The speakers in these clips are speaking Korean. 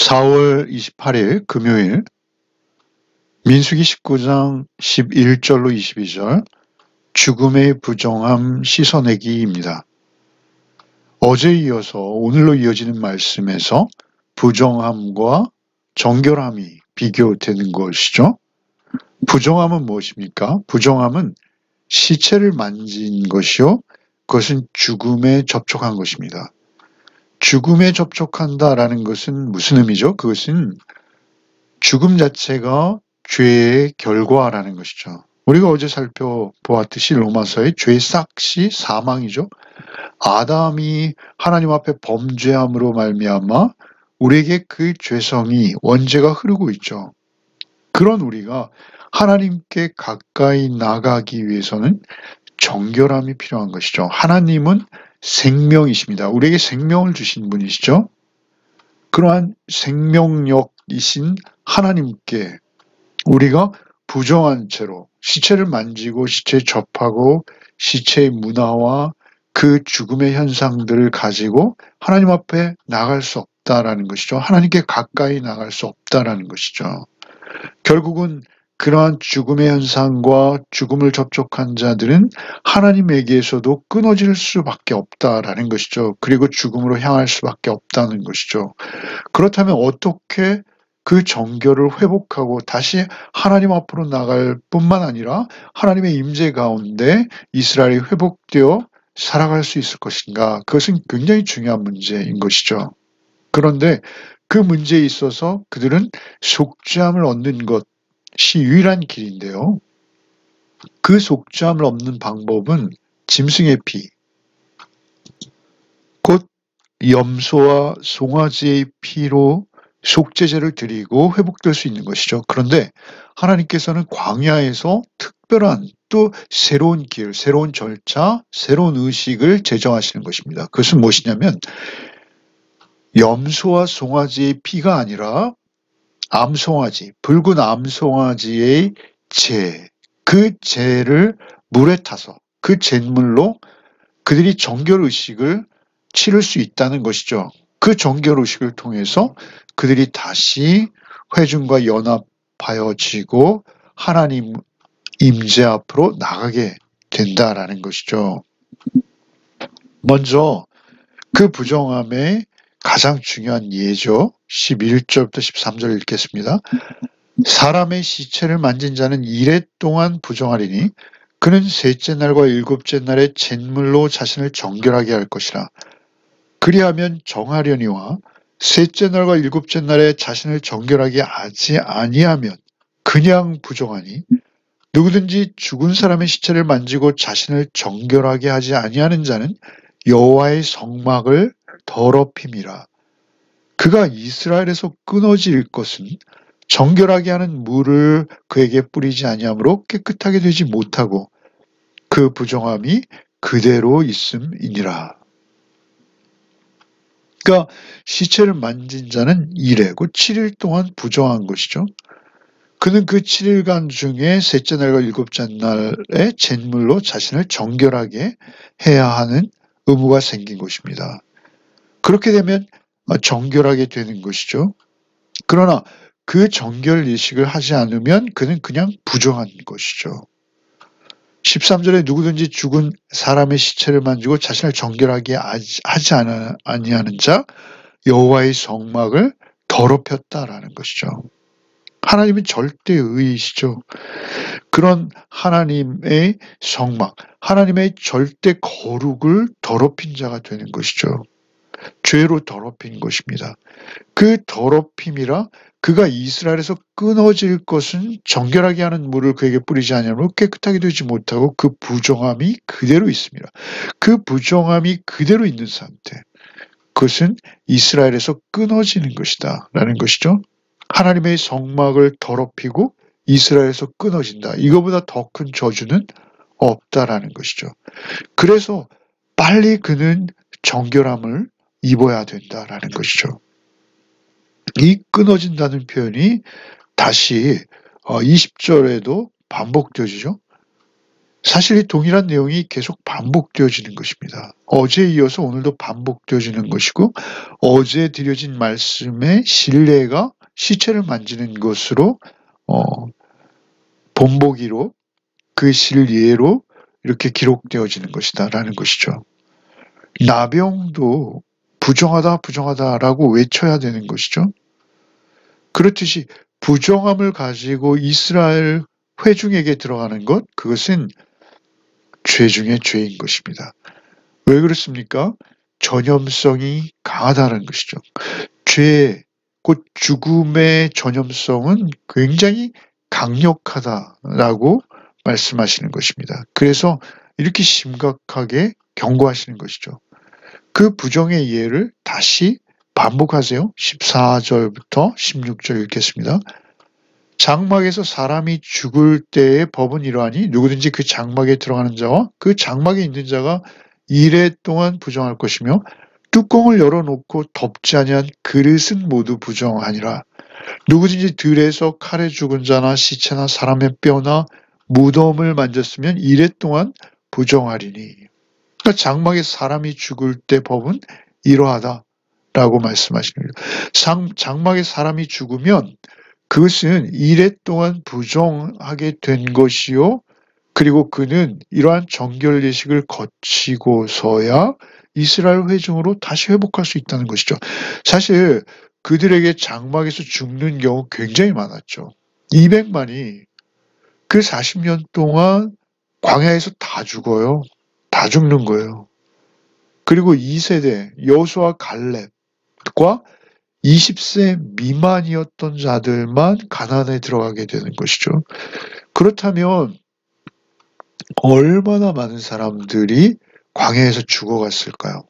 4월 28일 금요일 민수기 19장 11절로 22절 죽음의 부정함 씻어내기입니다. 어제에 이어서 오늘로 이어지는 말씀에서 부정함과 정결함이 비교되는 것이죠. 부정함은 무엇입니까? 부정함은 시체를 만진 것이요. 그것은 죽음에 접촉한 것입니다. 죽음에 접촉한다라는 것은 무슨 의미죠? 그것은 죽음 자체가 죄의 결과라는 것이죠. 우리가 어제 살펴보았듯이 로마서의 죄의 싹시 사망이죠. 아담이 하나님 앞에 범죄함으로 말미암아 우리에게 그 죄성이 원죄가 흐르고 있죠. 그런 우리가 하나님께 가까이 나가기 위해서는 정결함이 필요한 것이죠. 하나님은 생명이십니다. 우리에게 생명을 주신 분이시죠. 그러한 생명력이신 하나님께 우리가 부정한 채로 시체를 만지고 시체에 접하고 시체의 문화와 그 죽음의 현상들을 가지고 하나님 앞에 나갈 수 없다라는 것이죠. 하나님께 가까이 나갈 수 없다라는 것이죠. 결국은 그러한 죽음의 현상과 죽음을 접촉한 자들은 하나님에게서도 끊어질 수밖에 없다라는 것이죠. 그리고 죽음으로 향할 수밖에 없다는 것이죠. 그렇다면 어떻게 그 정결을 회복하고 다시 하나님 앞으로 나갈 뿐만 아니라 하나님의 임재 가운데 이스라엘이 회복되어 살아갈 수 있을 것인가? 그것은 굉장히 중요한 문제인 것이죠. 그런데 그 문제에 있어서 그들은 속죄함을 얻는 것이 유일한 길인데요. 그 속죄함을 얻는 방법은 짐승의 피, 곧 염소와 송아지의 피로 속죄제를 드리고 회복될 수 있는 것이죠. 그런데 하나님께서는 광야에서 특별한 또 새로운 길, 새로운 절차, 새로운 의식을 제정하시는 것입니다. 그것은 무엇이냐면 염소와 송아지의 피가 아니라 암송아지, 붉은 암송아지의 재, 그 재를 물에 타서 그 잿물로 그들이 정결의식을 치를 수 있다는 것이죠. 그 정결의식을 통해서 그들이 다시 회중과 연합하여지고 하나님 임재 앞으로 나가게 된다라는 것이죠. 먼저 그 부정함의 가장 중요한 예죠. 11절부터 13절 읽겠습니다. 사람의 시체를 만진 자는 이레 동안 부정하리니 그는 셋째 날과 일곱째 날에 잿물로 자신을 정결하게 할 것이라. 그리하면 정하려니와 셋째 날과 일곱째 날에 자신을 정결하게 하지 아니하면 그냥 부정하니 누구든지 죽은 사람의 시체를 만지고 자신을 정결하게 하지 아니하는 자는 여호와의 성막을 더럽힘이라. 그가 이스라엘에서 끊어질 것은 정결하게 하는 물을 그에게 뿌리지 아니하므로 깨끗하게 되지 못하고 그 부정함이 그대로 있음이니라. 그러니까 시체를 만진 자는 이래고 7일 동안 부정한 것이죠. 그는 그 7일간 중에 셋째 날과 일곱째 날에 잿물로 자신을 정결하게 해야 하는 의무가 생긴 것입니다. 그렇게 되면 정결하게 되는 것이죠. 그러나 그 정결 의식을 하지 않으면 그는 그냥 부정한 것이죠. 13절에 누구든지 죽은 사람의 시체를 만지고 자신을 정결하게 하지 아니하는 자 여호와의 성막을 더럽혔다라는 것이죠. 하나님은 절대의이시죠. 그런 하나님의 성막, 하나님의 절대 거룩을 더럽힌 자가 되는 것이죠. 죄로 더럽힌 것입니다. 그 더럽힘이라 그가 이스라엘에서 끊어질 것은 정결하게 하는 물을 그에게 뿌리지 아니하므로 깨끗하게 되지 못하고 그 부정함이 그대로 있습니다. 그 부정함이 그대로 있는 상태. 그것은 이스라엘에서 끊어지는 것이다 라는 것이죠. 하나님의 성막을 더럽히고 이스라엘에서 끊어진다. 이거보다 더 큰 저주는 없다라는 것이죠. 그래서 빨리 그는 정결함을 입어야 된다라는 것이죠. 이 끊어진다는 표현이 다시 20절에도 반복되어지죠. 사실 이 동일한 내용이 계속 반복되어지는 것입니다. 어제에 이어서 오늘도 반복되어지는 것이고 어제 드려진 말씀의 신뢰가 시체를 만지는 것으로 본보기로 그 실예로 이렇게 기록되어지는 것이다라는 것이죠. 나병도 부정하다 부정하다라고 외쳐야 되는 것이죠. 그렇듯이 부정함을 가지고 이스라엘 회중에게 들어가는 것, 그것은 죄 중에 죄인 것입니다. 왜 그렇습니까? 전염성이 강하다는 것이죠. 죄, 곧 죽음의 전염성은 굉장히 강력하다라고 말씀하시는 것입니다. 그래서 이렇게 심각하게 경고하시는 것이죠. 그 부정의 예를 다시 반복하세요. 14절부터 16절 읽겠습니다. 장막에서 사람이 죽을 때의 법은 이러하니 누구든지 그 장막에 들어가는 자와 그 장막에 있는 자가 이레 동안 부정할 것이며 뚜껑을 열어놓고 덮지 아니한 그릇은 모두 부정하니라. 누구든지 들에서 칼에 죽은 자나 시체나 사람의 뼈나 무덤을 만졌으면 이레 동안 부정하리니. 그러니까 장막에 사람이 죽을 때 법은 이러하다라고 말씀하십니다. 장막에 사람이 죽으면 그것은 이레 동안 부정하게 된 것이요. 그리고 그는 이러한 정결 예식을 거치고서야 이스라엘 회중으로 다시 회복할 수 있다는 것이죠. 사실 그들에게 장막에서 죽는 경우 굉장히 많았죠. 200만이 그 40년 동안 광야에서 다 죽어요. 다 죽는 거예요. 그리고 2세대 여호수아 갈렙과 20세 미만이었던 자들만 가나안에 들어가게 되는 것이죠. 그렇다면 얼마나 많은 사람들이 광야에서 죽어갔을까요?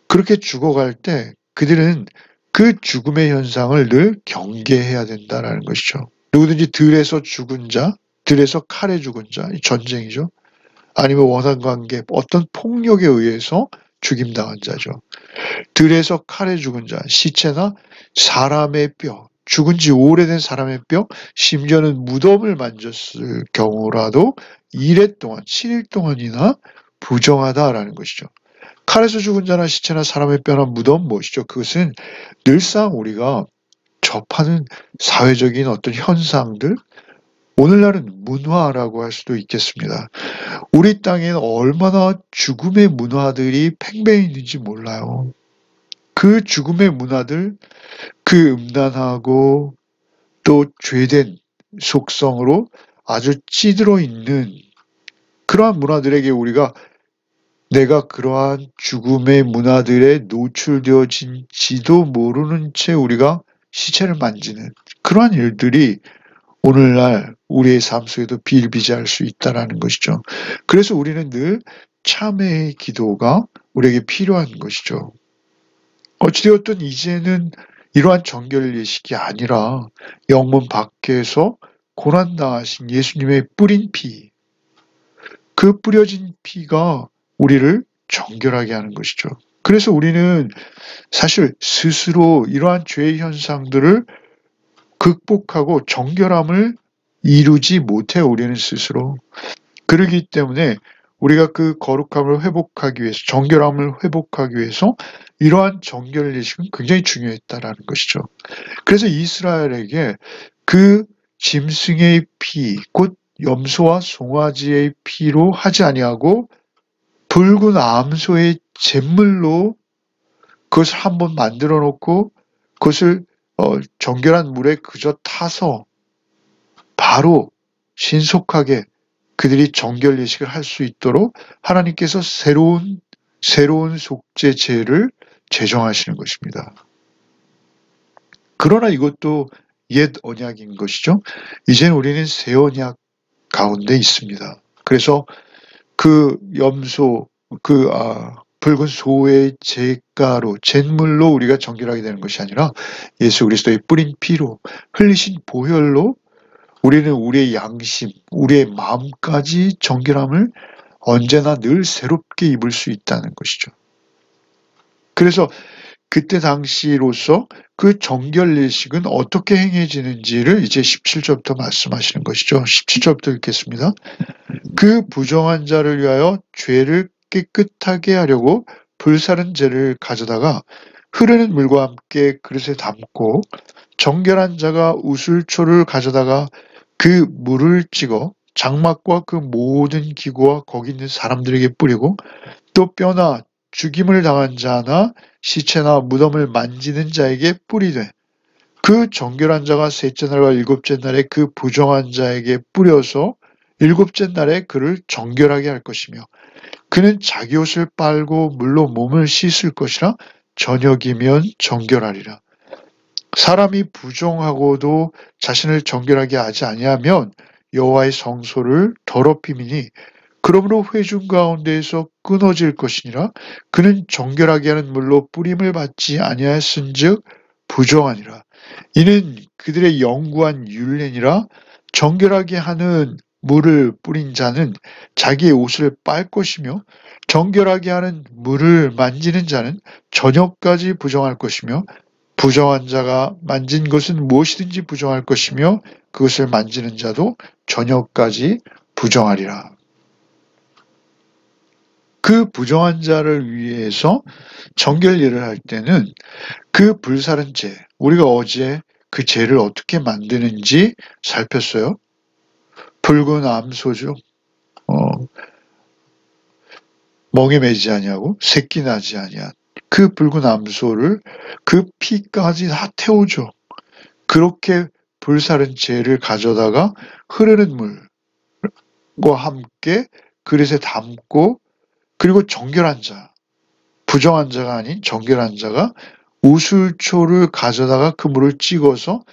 그렇게 죽어갈 때 그들은 그 죽음의 현상을 늘 경계해야 된다는 것이죠. 누구든지 들에서 죽은 자, 들에서 칼에 죽은 자, 전쟁이죠. 아니면 원한관계, 어떤 폭력에 의해서 죽임당한 자죠. 들에서 칼에 죽은 자, 시체나 사람의 뼈, 죽은 지 오래된 사람의 뼈, 심지어는 무덤을 만졌을 경우라도 2일 동안, 7일 동안이나 부정하다라는 것이죠. 칼에서 죽은 자나 시체나 사람의 뼈나 무덤 무엇이죠? 그것은 늘상 우리가 접하는 사회적인 어떤 현상들, 오늘날은 문화라고 할 수도 있겠습니다. 우리 땅에는 얼마나 죽음의 문화들이 팽배해 있는지 몰라요. 그 죽음의 문화들, 그 음란하고 또 죄된 속성으로 아주 찌들어 있는 그러한 문화들에게 우리가 내가 그러한 죽음의 문화들에 노출되어진지도 모르는 채 우리가 시체를 만지는 그러한 일들이 오늘날 우리의 삶 속에도 비일비재할 수 있다는 것이죠. 그래서 우리는 늘 참회의 기도가 우리에게 필요한 것이죠. 어찌되었든 이제는 이러한 정결 예식이 아니라 영문 밖에서 고난당하신 예수님의 뿌린 피, 그 뿌려진 피가 우리를 정결하게 하는 것이죠. 그래서 우리는 사실 스스로 이러한 죄의 현상들을 극복하고 정결함을 이루지 못해요, 우리는 스스로. 그러기 때문에 우리가 그 거룩함을 회복하기 위해서, 정결함을 회복하기 위해서 이러한 정결 예식은 굉장히 중요했다라는 것이죠. 그래서 이스라엘에게 그 짐승의 피, 곧 염소와 송아지의 피로 하지 아니하고 붉은 암소의 잿물로 그것을 한번 만들어 놓고 그것을 정결한 물에 그저 타서 바로 신속하게 그들이 정결 예식을 할 수 있도록 하나님께서 새로운 속죄제를 제정하시는 것입니다. 그러나 이것도 옛 언약인 것이죠. 이제는 우리는 새 언약 가운데 있습니다. 그래서 그 염소, 붉은 소의 잿가루, 잿물로 우리가 정결하게 되는 것이 아니라 예수 그리스도의 뿌린 피로 흘리신 보혈로 우리는 우리의 양심, 우리의 마음까지 정결함을 언제나 늘 새롭게 입을 수 있다는 것이죠. 그래서 그때 당시로서 그 정결 예식은 어떻게 행해지는지를 이제 17절부터 말씀하시는 것이죠. 17절부터 읽겠습니다. 그 부정한 자를 위하여 죄를 깨끗하게 하려고 불사른 재를 가져다가 흐르는 물과 함께 그릇에 담고 정결한 자가 우슬초를 가져다가 그 물을 찍어 장막과 그 모든 기구와 거기 있는 사람들에게 뿌리고 또 뼈나 죽임을 당한 자나 시체나 무덤을 만지는 자에게 뿌리되 그 정결한 자가 셋째 날과 일곱째 날에 그 부정한 자에게 뿌려서 일곱째 날에 그를 정결하게 할 것이며 그는 자기 옷을 빨고 물로 몸을 씻을 것이라 저녁이면 정결하리라. 사람이 부정하고도 자신을 정결하게 하지 아니하면 여호와의 성소를 더럽힘이니 그러므로 회중 가운데에서 끊어질 것이니라. 그는 정결하게 하는 물로 뿌림을 받지 아니하였은즉 부정하니라. 이는 그들의 영구한 율례니라. 정결하게 하는 물을 뿌린 자는 자기의 옷을 빨 것이며 정결하게 하는 물을 만지는 자는 저녁까지 부정할 것이며 부정한 자가 만진 것은 무엇이든지 부정할 것이며 그것을 만지는 자도 저녁까지 부정하리라. 그 부정한 자를 위해서 정결례를 할 때는 그 불사른 재, 우리가 어제 그 재를 어떻게 만드는지 살폈어요. 붉은 암소죠. 멍에 매지 아니하고 새끼 나지 아니한 그 붉은 암소를 그 피까지 다 태우죠. 그렇게 불사른 재를 가져다가 흐르는 물과 함께 그릇에 담고 그리고 정결한 자, 부정한 자가 아닌 정결한 자가 우슬초를 가져다가 그 물을 찍어서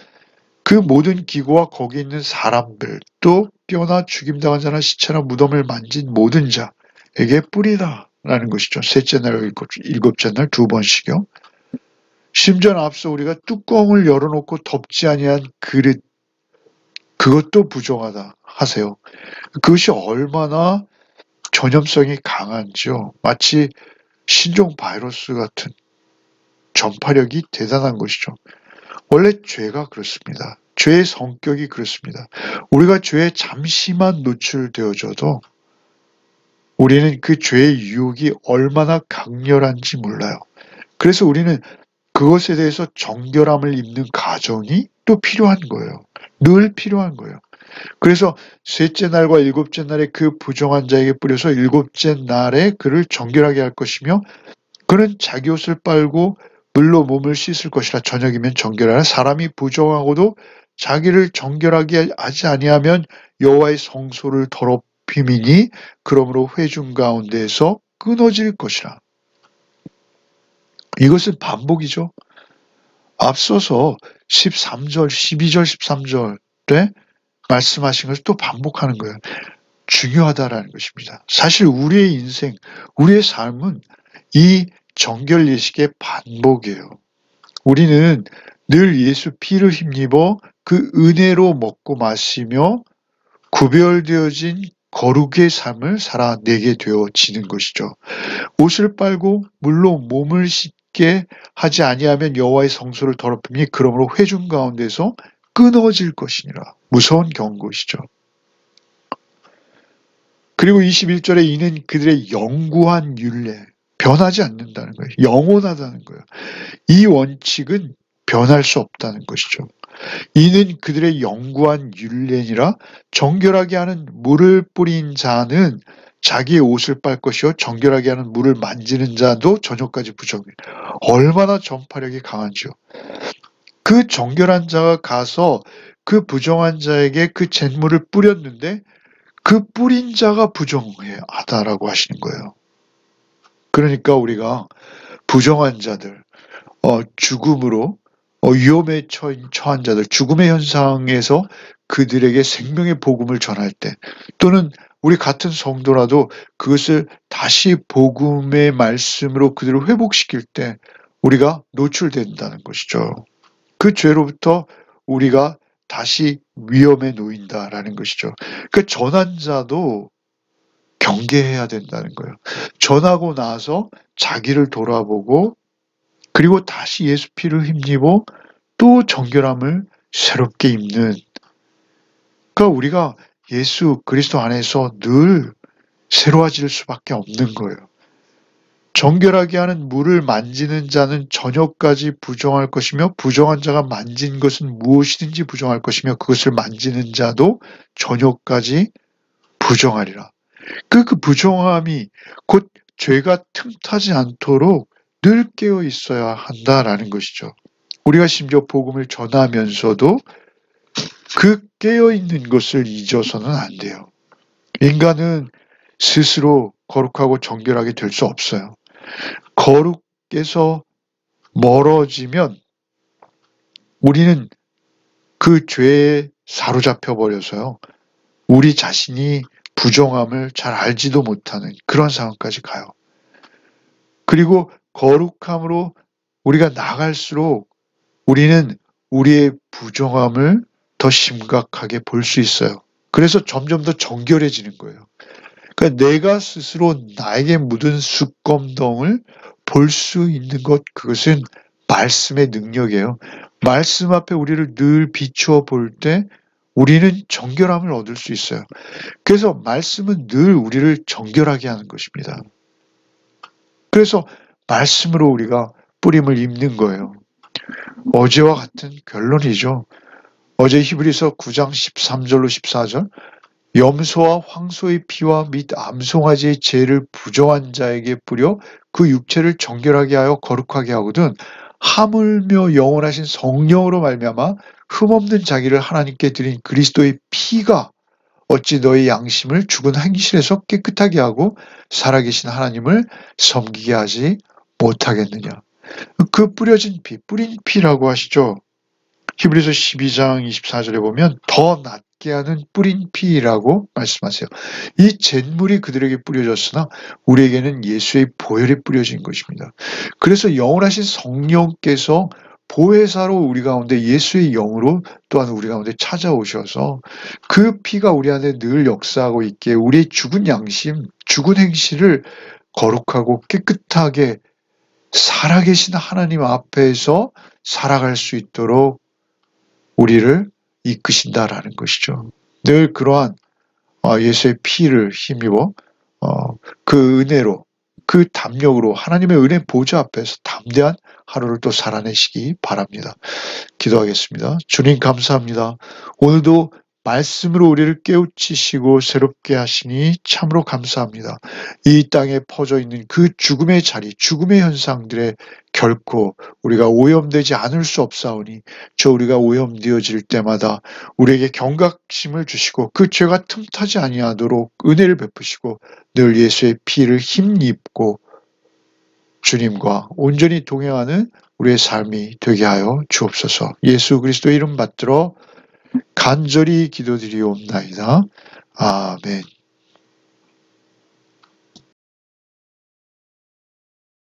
그 모든 기구와 거기 있는 사람들 또 뼈나 죽임당한 자나 시체나 무덤을 만진 모든 자에게 뿌리다라는 것이죠. 셋째 날, 일곱째 날 두 번씩이요. 심지어 앞서 우리가 뚜껑을 열어놓고 덮지 아니한 그릇 그것도 부정하다 하세요. 그것이 얼마나 전염성이 강한지요. 마치 신종 바이러스 같은 전파력이 대단한 것이죠. 원래 죄가 그렇습니다. 죄의 성격이 그렇습니다. 우리가 죄에 잠시만 노출되어져도 우리는 그 죄의 유혹이 얼마나 강렬한지 몰라요. 그래서 우리는 그것에 대해서 정결함을 입는 과정이 또 필요한 거예요. 늘 필요한 거예요. 그래서 셋째 날과 일곱째 날에 그 부정한 자에게 뿌려서 일곱째 날에 그를 정결하게 할 것이며 그는 자기 옷을 빨고 물로 몸을 씻을 것이라 저녁이면 정결하라. 사람이 부정하고도 자기를 정결하게 하지 아니하면 여호와의 성소를 더럽힘이니 그러므로 회중 가운데에서 끊어질 것이라. 이것은 반복이죠. 앞서서 13절, 12절, 13절에 말씀하신 것을 또 반복하는 거예요. 중요하다라는 것입니다. 사실 우리의 인생, 우리의 삶은 이 정결 예식의 반복이에요. 우리는 늘 예수 피를 힘입어 그 은혜로 먹고 마시며 구별되어진 거룩의 삶을 살아내게 되어지는 것이죠. 옷을 빨고 물로 몸을 씻게 하지 아니하면 여호와의 성소를 더럽히니 그러므로 회중 가운데서 끊어질 것이니라. 무서운 경고시죠. 그리고 21절에 이는 그들의 영구한 율례, 변하지 않는다는 거예요. 영원하다는 거예요. 이 원칙은 변할 수 없다는 것이죠. 이는 그들의 영구한 율례니라. 정결하게 하는 물을 뿌린 자는 자기의 옷을 빨 것이요 정결하게 하는 물을 만지는 자도 저녁까지 부정해. 얼마나 전파력이 강한지요. 그 정결한 자가 가서 그 부정한 자에게 그 잿물을 뿌렸는데 그 뿌린 자가 부정하다라고 하시는 거예요. 그러니까 우리가 부정한 자들, 죽음으로 위험에 처한 자들, 죽음의 현상에서 그들에게 생명의 복음을 전할 때 또는 우리 같은 성도라도 그것을 다시 복음의 말씀으로 그들을 회복시킬 때 우리가 노출된다는 것이죠. 그 죄로부터 우리가 다시 위험에 놓인다라는 것이죠. 그 전한 자도 경계해야 된다는 거예요. 전하고 나서 자기를 돌아보고 그리고 다시 예수 피를 힘입어 또 정결함을 새롭게 입는, 그러니까 우리가 예수 그리스도 안에서 늘 새로워질 수밖에 없는 거예요. 정결하게 하는 물을 만지는 자는 저녁까지 부정할 것이며 부정한 자가 만진 것은 무엇이든지 부정할 것이며 그것을 만지는 자도 저녁까지 부정하리라. 그 부정함이 곧 죄가 틈타지 않도록 늘 깨어 있어야 한다라는 것이죠. 우리가 심지어 복음을 전하면서도 그 깨어 있는 것을 잊어서는 안 돼요. 인간은 스스로 거룩하고 정결하게 될 수 없어요. 거룩에서 멀어지면 우리는 그 죄에 사로잡혀 버려서요. 우리 자신이 부정함을 잘 알지도 못하는 그런 상황까지 가요. 그리고 거룩함으로 우리가 나갈수록 우리는 우리의 부정함을 더 심각하게 볼 수 있어요. 그래서 점점 더 정결해지는 거예요. 그러니까 내가 스스로 나에게 묻은 수검덩을 볼 수 있는 것, 그것은 말씀의 능력이에요. 말씀 앞에 우리를 늘 비추어 볼 때 우리는 정결함을 얻을 수 있어요. 그래서 말씀은 늘 우리를 정결하게 하는 것입니다. 그래서 말씀으로 우리가 뿌림을 입는 거예요. 어제와 같은 결론이죠. 어제 히브리서 9장 13절로 14절, 염소와 황소의 피와 및 암송아지의 죄를 부정한 자에게 뿌려 그 육체를 정결하게 하여 거룩하게 하거든 하물며 영원하신 성령으로 말미암아 흠없는 자기를 하나님께 드린 그리스도의 피가 어찌 너희 양심을 죽은 행실에서 깨끗하게 하고 살아계신 하나님을 섬기게 하지 못하겠느냐. 그 뿌려진 피, 뿌린 피라고 하시죠. 히브리서 12장 24절에 보면 더 낫게 하는 뿌린 피라고 말씀하세요. 이 잿물이 그들에게 뿌려졌으나 우리에게는 예수의 보혈이 뿌려진 것입니다. 그래서 영원하신 성령께서 보혜사로 우리 가운데 예수의 영으로 또한 우리 가운데 찾아오셔서 그 피가 우리 안에 늘 역사하고 있기에 우리의 죽은 양심, 죽은 행실을 거룩하고 깨끗하게 살아계신 하나님 앞에서 살아갈 수 있도록 우리를 이끄신다라는 것이죠. 늘 그러한 예수의 피를 힘입어 그 은혜로, 그 담력으로 하나님의 은혜 보좌 앞에서 담대한 하루를 또 살아내시기 바랍니다. 기도하겠습니다. 주님 감사합니다. 오늘도 말씀으로 우리를 깨우치시고 새롭게 하시니 참으로 감사합니다. 이 땅에 퍼져 있는 그 죽음의 자리, 죽음의 현상들에 결코 우리가 오염되지 않을 수 없사오니 저 우리가 오염되어질 때마다 우리에게 경각심을 주시고 그 죄가 틈타지 아니하도록 은혜를 베푸시고 늘 예수의 피를 힘입고 주님과 온전히 동행하는 우리의 삶이 되게 하여 주옵소서. 예수 그리스도의 이름 받들어 간절히 기도드리옵나이다. 아멘.